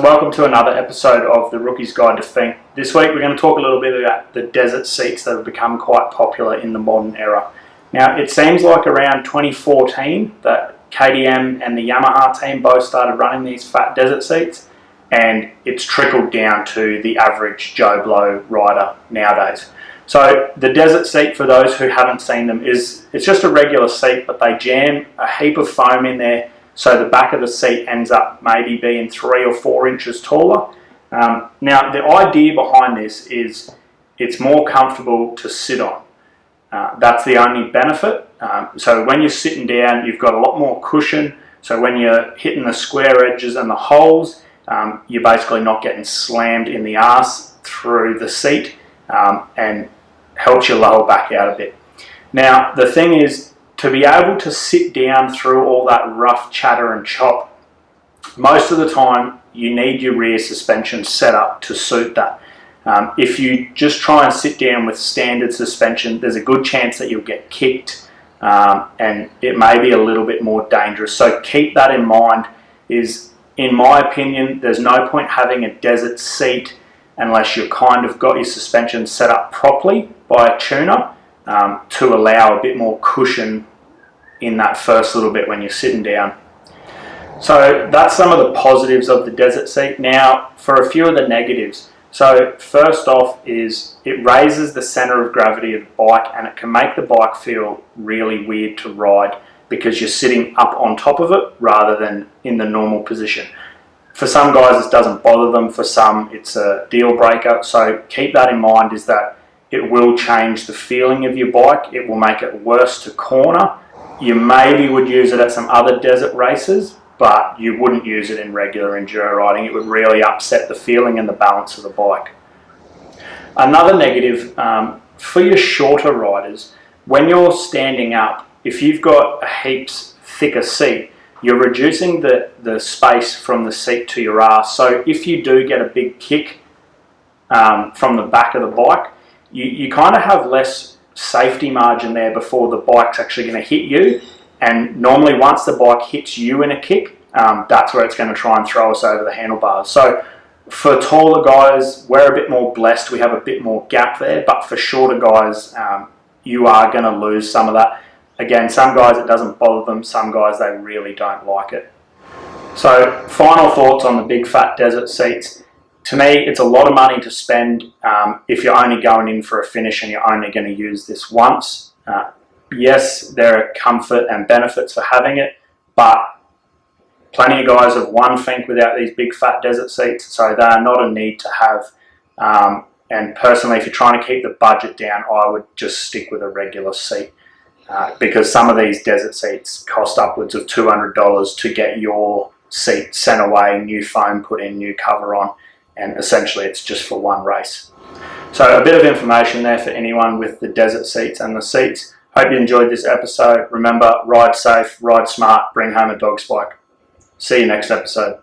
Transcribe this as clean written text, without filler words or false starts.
welcome to another episode of the Rookie's Guide to Finke. This week we're going to talk a little bit about the desert seats that have become quite popular in the modern era. Now it seems like around 2014 that KTM and the Yamaha team both started running these fat desert seats, and it's trickled down to the average Joe Blow rider nowadays. So the desert seat, for those who haven't seen them, it's just a regular seat, but they jam a heap of foam in there, so the back of the seat ends up maybe being 3 or 4 inches taller. Now the idea behind this is it's more comfortable to sit on. That's the only benefit. So when you're sitting down, you've got a lot more cushion, so when you're hitting the square edges and the holes, you're basically not getting slammed in the arse through the seat, and helps your lower back out a bit. Now the thing is, to be able to sit down through all that rough chatter and chop, most of the time you need your rear suspension set up to suit that. If you just try and sit down with standard suspension, there's a good chance that you'll get kicked, and it may be a little bit more dangerous. So keep that in mind. In my opinion, there's no point having a desert seat unless you've kind of got your suspension set up properly by a tuner, to allow a bit more cushion in that first little bit when you're sitting down. So that's some of the positives of the desert seat. Now for a few of the negatives. So first off is it raises the center of gravity of the bike, and it can make the bike feel really weird to ride because you're sitting up on top of it rather than in the normal position. For some guys it doesn't bother them, for some it's a deal breaker. So keep that in mind, is that it will change the feeling of your bike. It will make it worse to corner. You maybe would use it at some other desert races, but you wouldn't use it in regular enduro riding. It would really upset the feeling and the balance of the bike. Another negative, for your shorter riders, when you're standing up, if you've got a heaps thicker seat, you're reducing the space from the seat to your ass. So if you do get a big kick from the back of the bike, you kind of have less safety margin there before the bike's actually going to hit you. And normally once the bike hits you in a kick, that's where it's going to try and throw us over the handlebars. So for taller guys, we're a bit more blessed. We have a bit more gap there, but for shorter guys, you are going to lose some of that. Again, some guys it doesn't bother them, some guys they really don't like it. So final thoughts on the big fat desert seats. To me, it's a lot of money to spend if you're only going in for a finish and you're only going to use this once. Yes, there are comfort and benefits for having it, but plenty of guys have won Finke without these big fat desert seats, so they are not a need to have. And personally, if you're trying to keep the budget down, I would just stick with a regular seat, because some of these desert seats cost upwards of $200 to get your seat sent away, new foam put in, new cover on, and essentially it's just for one race. So a bit of information there for anyone with the desert seats and the seats. Hope you enjoyed this episode. Remember, ride safe, ride smart, bring home a dog's bike. See you next episode.